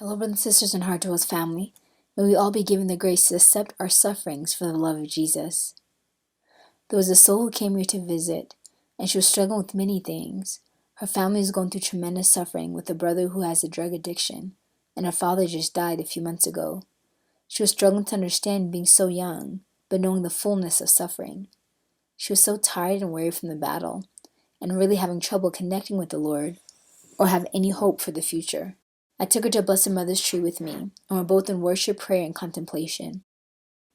Hello, brothers and sisters and Heart Dwells family. May we all be given the grace to accept our sufferings for the love of Jesus. There was a soul who came here to visit, and she was struggling with many things. Her family is going through tremendous suffering with a brother who has a drug addiction, and her father just died a few months ago. She was struggling to understand being so young, but knowing the fullness of suffering. She was so tired and weary from the battle, and really having trouble connecting with the Lord, or have any hope for the future. I took her to Blessed Mother's tree with me, and we're both in worship, prayer, and contemplation.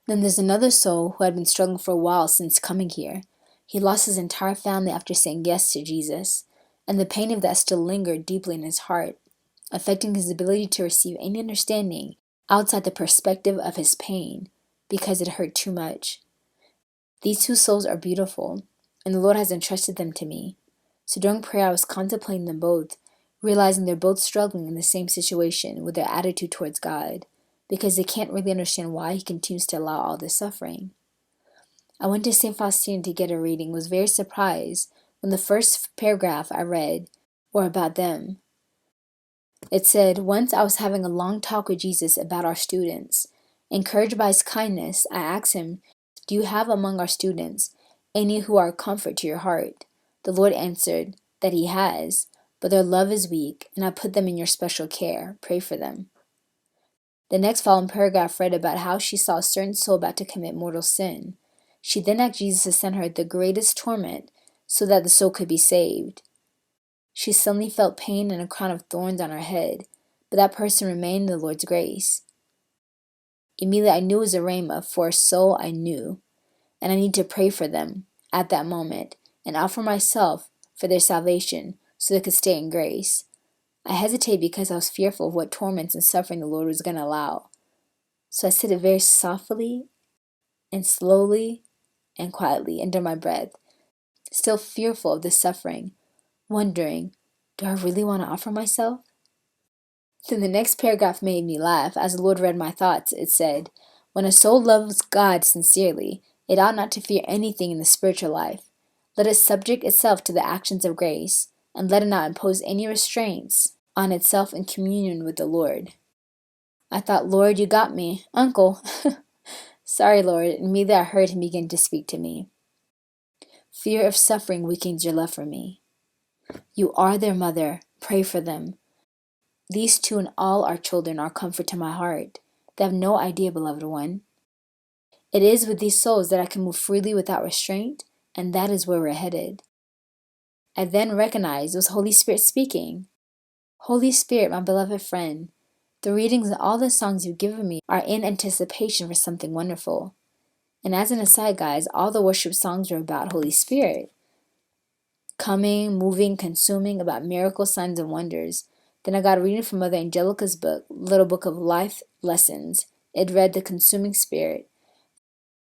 Then there's another soul who had been struggling for a while since coming here. He lost his entire family after saying yes to Jesus, and the pain of that still lingered deeply in his heart, affecting his ability to receive any understanding outside the perspective of his pain, because it hurt too much. These two souls are beautiful, and the Lord has entrusted them to me. So during prayer I was contemplating them both, realizing they're both struggling in the same situation with their attitude towards God, because they can't really understand why He continues to allow all this suffering. I went to St. Faustina to get a reading, was very surprised when the first paragraph I read were about them. It said, "Once I was having a long talk with Jesus about our students. Encouraged by His kindness, I asked Him, 'Do you have among our students any who are a comfort to your heart?' The Lord answered that He has, but their love is weak, and I put them in your special care. Pray for them." The next following paragraph read about how she saw a certain soul about to commit mortal sin. She then asked Jesus to send her the greatest torment so that the soul could be saved. She suddenly felt pain and a crown of thorns on her head, but that person remained in the Lord's grace. Immediately I knew it was a rhema for a soul I knew, and I need to pray for them at that moment and offer myself for their salvation so they could stay in grace. I hesitated because I was fearful of what torments and suffering the Lord was going to allow. So I said it very softly and slowly and quietly under my breath, still fearful of the suffering, wondering, do I really want to offer myself? Then the next paragraph made me laugh. As the Lord read my thoughts, it said, "When a soul loves God sincerely, it ought not to fear anything in the spiritual life. Let it subject itself to the actions of grace, and let it not impose any restraints on itself in communion with the Lord." I thought, Lord, you got me. Uncle. Sorry, Lord. And immediately I heard Him begin to speak to me. "Fear of suffering weakens your love for me. You are their mother. Pray for them. These two and all our children are comfort to my heart. They have no idea, beloved one. It is with these souls that I can move freely without restraint, and that is where we're headed." I then recognized it was Holy Spirit speaking. Holy Spirit, my beloved friend, the readings and all the songs you've given me are in anticipation for something wonderful. And as an aside, guys, all the worship songs are about Holy Spirit. Coming, moving, consuming, about miracles, signs, and wonders. Then I got a reading from Mother Angelica's book, Little Book of Life Lessons. It read, "The Consuming Spirit.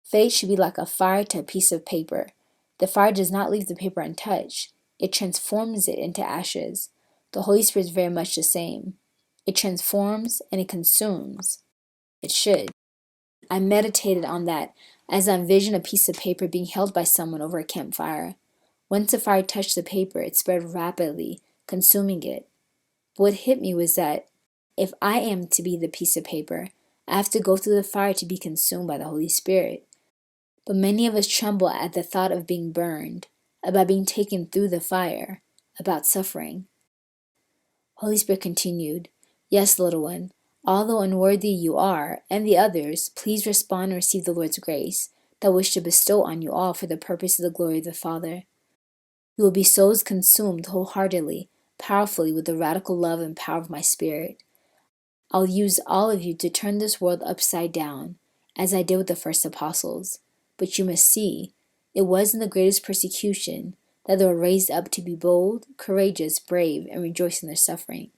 Faith should be like a fire to a piece of paper. The fire does not leave the paper untouched. It transforms it into ashes. The Holy Spirit is very much the same. It transforms and it consumes. It should." I meditated on that as I envisioned a piece of paper being held by someone over a campfire. Once the fire touched the paper, it spread rapidly, consuming it. But what hit me was that if I am to be the piece of paper, I have to go through the fire to be consumed by the Holy Spirit. But many of us tremble at the thought of being burned, about being taken through the fire, about suffering. Holy Spirit continued, "Yes, little one, although unworthy you are, and the others, please respond and receive the Lord's grace that I wish to bestow on you all for the purpose of the glory of the Father. You will be souls consumed wholeheartedly, powerfully with the radical love and power of my Spirit. I'll use all of you to turn this world upside down, as I did with the first apostles. But you must see, it was in the greatest persecution that they were raised up to be bold, courageous, brave, and rejoice in their suffering."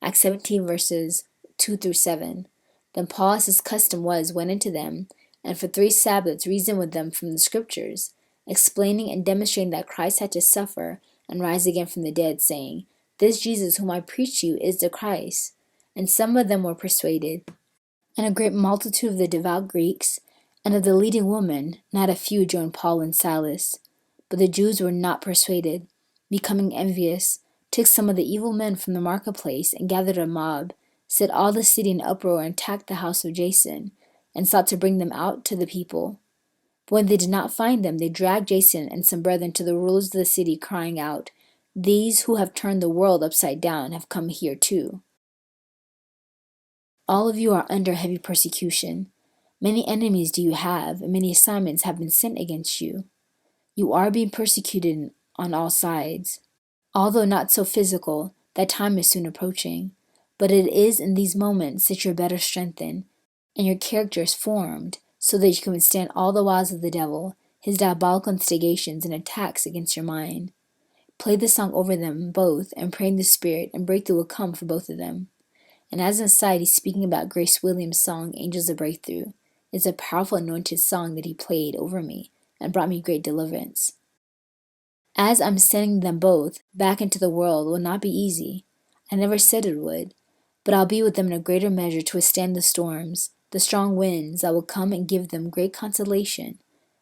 Acts 17 verses 2 through 7. "Then Paul, as his custom was, went into them, and for 3 Sabbaths reasoned with them from the Scriptures, explaining and demonstrating that Christ had to suffer and rise again from the dead, saying, 'This Jesus whom I preach to you is the Christ.' And some of them were persuaded, and a great multitude of the devout Greeks, and of the leading women, not a few, joined Paul and Silas. But the Jews were not persuaded, becoming envious, took some of the evil men from the marketplace, and gathered a mob, set all the city in uproar and attacked the house of Jason, and sought to bring them out to the people. But when they did not find them, they dragged Jason and some brethren to the rulers of the city, crying out, "These who have turned the world upside down have come here too." All of you are under heavy persecution. Many enemies do you have, and many assignments have been sent against you. You are being persecuted on all sides. Although not so physical, that time is soon approaching. But it is in these moments that you're better strengthened, and your character is formed, so that you can withstand all the wiles of the devil, his diabolical instigations and attacks against your mind. Play the song over them both, and pray in the Spirit, and breakthrough will come for both of them. And as an aside, he's speaking about Grace Williams' song, Angels of Breakthrough. It's a powerful anointed song that he played over me and brought me great deliverance. As I'm sending them both back into the world will not be easy. I never said it would, but I'll be with them in a greater measure to withstand the storms, the strong winds that will come and give them great consolation,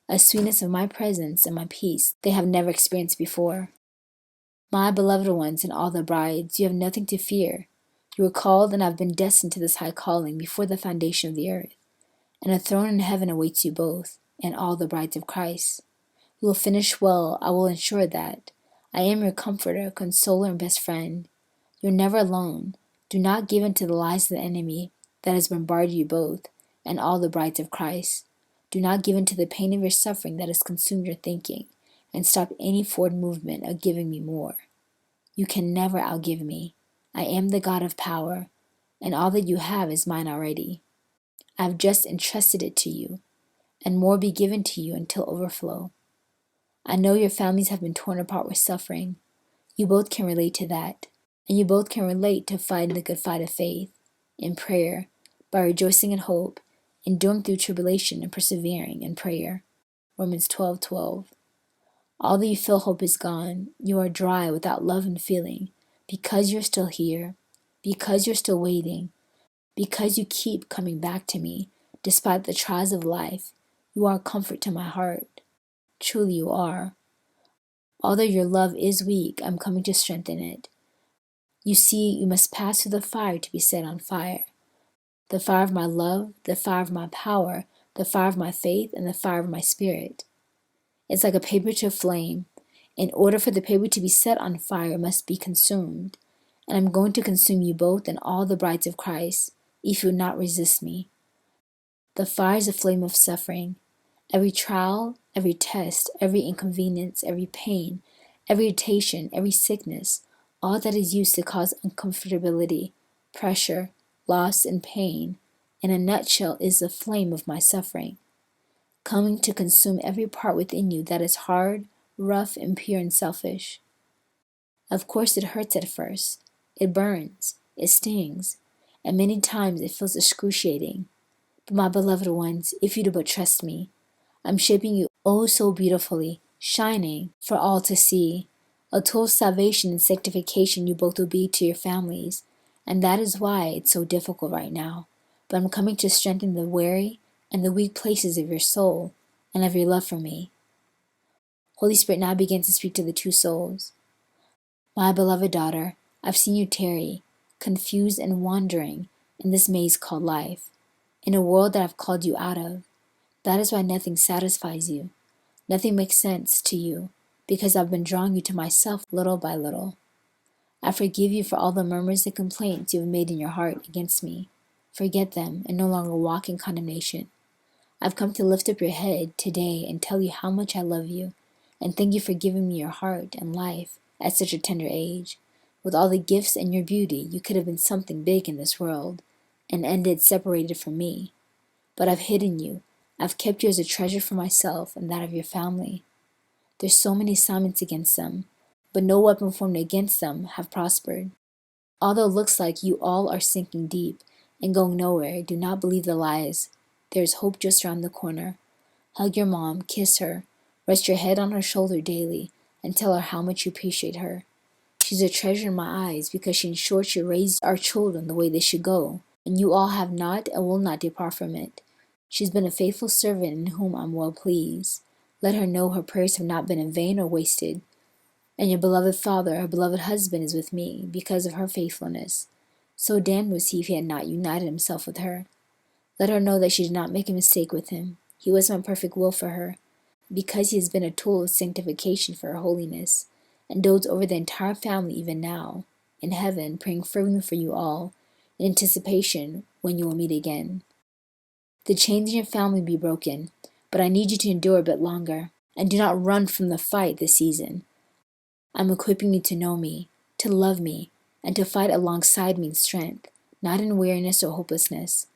a sweetness of my presence and my peace they have never experienced before. My beloved ones and all the brides, you have nothing to fear. You were called and have been destined to this high calling before the foundation of the earth, and a throne in heaven awaits you both, and all the brides of Christ. You will finish well, I will ensure that. I am your comforter, consoler, and best friend. You're never alone. Do not give in to the lies of the enemy that has bombarded you both, and all the brides of Christ. Do not give in to the pain of your suffering that has consumed your thinking, and stop any forward movement of giving me more. You can never outgive me. I am the God of power, and all that you have is mine already. I have just entrusted it to you, and more be given to you until overflow. I know your families have been torn apart with suffering. You both can relate to that, and you both can relate to fighting the good fight of faith, in prayer, by rejoicing in hope, enduring through tribulation and persevering in prayer. Romans 12:12. Although you feel hope is gone, you are dry without love and feeling, because you're still here, because you're still waiting, because you keep coming back to me, despite the trials of life. You are a comfort to my heart. Truly you are. Although your love is weak, I'm coming to strengthen it. You see, you must pass through the fire to be set on fire. The fire of my love, the fire of my power, the fire of my faith, and the fire of my spirit. It's like a paper to a flame. In order for the paper to be set on fire, it must be consumed. And I'm going to consume you both and all the brides of Christ, if you will not resist me. The fire is a flame of suffering. Every trial, every test, every inconvenience, every pain, every irritation, every sickness, all that is used to cause uncomfortability, pressure, loss, and pain, in a nutshell, is the flame of my suffering, coming to consume every part within you that is hard, rough, impure, and selfish. Of course, it hurts at first. It burns, it stings, and many times it feels excruciating. But my beloved ones, if you do but trust me, I'm shaping you oh so beautifully, shining for all to see. A tool of salvation and sanctification you both will be to your families, and that is why it's so difficult right now. But I'm coming to strengthen the weary and the weak places of your soul and of your love for me. Holy Spirit now begins to speak to the two souls. My beloved daughter, I've seen you tarry, confused and wandering in this maze called life, in a world that I've called you out of. That is why nothing satisfies you. Nothing makes sense to you, because I've been drawing you to myself little by little. I forgive you for all the murmurs and complaints you have made in your heart against me. Forget them and no longer walk in condemnation. I've come to lift up your head today and tell you how much I love you, and thank you for giving me your heart and life at such a tender age. With all the gifts and your beauty, you could have been something big in this world, and ended separated from me. But I've hidden you. I've kept you as a treasure for myself and that of your family. There's so many assignments against them, but no weapon formed against them have prospered. Although it looks like you all are sinking deep and going nowhere, do not believe the lies. There is hope just around the corner. Hug your mom, kiss her, rest your head on her shoulder daily, and tell her how much you appreciate her. She's a treasure in my eyes because she ensures she raised our children the way they should go, and you all have not and will not depart from it. She's been a faithful servant in whom I'm well pleased. Let her know her prayers have not been in vain or wasted. And your beloved father, her beloved husband, is with me because of her faithfulness. So damned was he if he had not united himself with her. Let her know that she did not make a mistake with him. He was my perfect will for her, because he has been a tool of sanctification for her holiness, and dotes over the entire family even now, in heaven, praying fervently for you all, in anticipation when you will meet again. The chains in your family be broken, but I need you to endure a bit longer, and do not run from the fight this season. I'm equipping you to know me, to love me, and to fight alongside me in strength, not in weariness or hopelessness.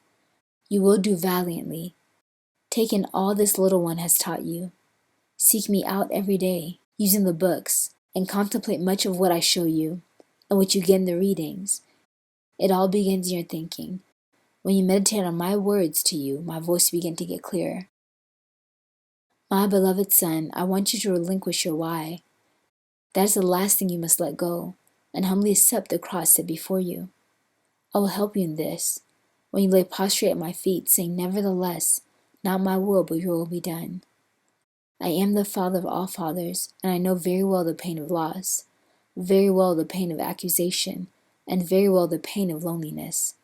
You will do valiantly. Take in all this little one has taught you. Seek me out every day, using the books, and contemplate much of what I show you, and what you get in the readings. It all begins in your thinking. When you meditate on my words to you, my voice begins to get clearer. My beloved son, I want you to relinquish your why. That is the last thing you must let go, and humbly accept the cross set before you. I will help you in this, when you lay prostrate at my feet, saying, Nevertheless, not my will, but your will be done. I am the Father of all fathers, and I know very well the pain of loss, very well the pain of accusation, and very well the pain of loneliness.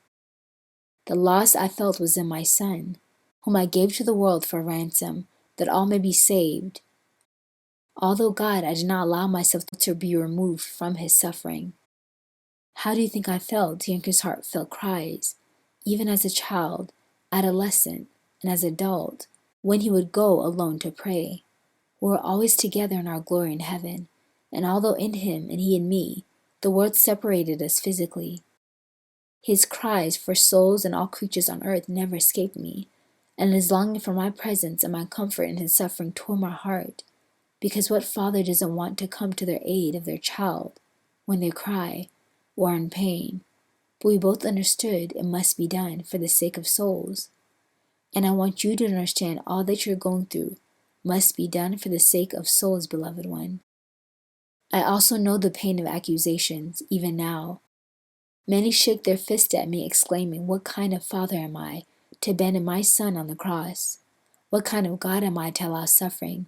The loss I felt was in my Son, whom I gave to the world for ransom, that all may be saved. Although God, I did not allow myself to be removed from his suffering. How do you think I felt hearing his heartfelt cries, even as a child, adolescent, and as adult, when he would go alone to pray? We were always together in our glory in heaven, and although in him and he in me, the world separated us physically, his cries for souls and all creatures on earth never escaped me, and his longing for my presence and my comfort in his suffering tore my heart, because what father doesn't want to come to their aid of their child when they cry or are in pain? But we both understood it must be done for the sake of souls. And I want you to understand all that you're going through must be done for the sake of souls, beloved one. I also know the pain of accusations, even now. Many shake their fist at me, exclaiming, What kind of father am I to abandon my son on the cross? What kind of God am I to allow suffering?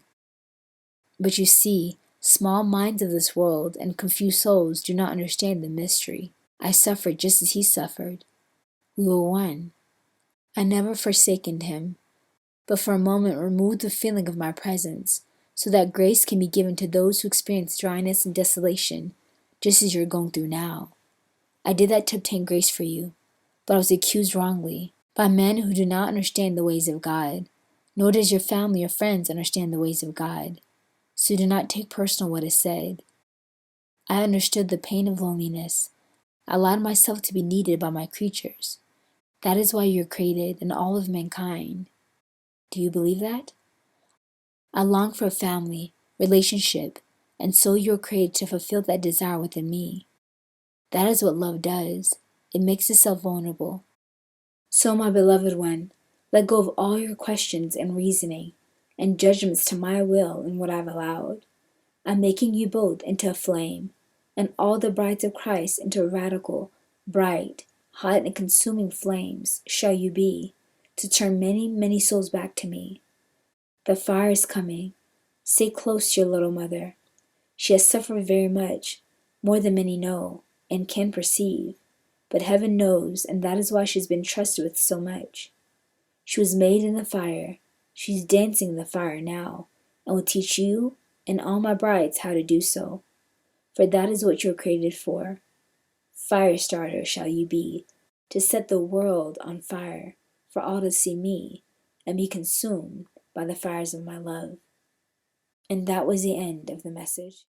But you see, small minds of this world and confused souls do not understand the mystery. I suffered just as he suffered. We were one. I never forsaken him, but for a moment removed the feeling of my presence, so that grace can be given to those who experience dryness and desolation, just as you're going through now. I did that to obtain grace for you, but I was accused wrongly by men who do not understand the ways of God, nor does your family or friends understand the ways of God. So do not take personal what is said. I understood the pain of loneliness. I allowed myself to be needed by my creatures. That is why you are created and all of mankind. Do you believe that? I long for a family, relationship, and so you are created to fulfill that desire within me. That is what love does. It makes itself vulnerable. So, my beloved one, let go of all your questions and reasoning and judgments to my will and what I've allowed. I'm making you both into a flame, and all the brides of Christ into radical, bright, hot, and consuming flames shall you be, to turn many, many souls back to me. The fire is coming. Stay close to your little mother. She has suffered very much, more than many know and can perceive, but heaven knows, and that is why she's been trusted with so much. She was made in the fire. She's dancing in the fire now, and will teach you and all my brides how to do so. For that is what you are created for. Fire starter shall you be, to set the world on fire, for all to see me, and be consumed by the fires of my love. And that was the end of the message.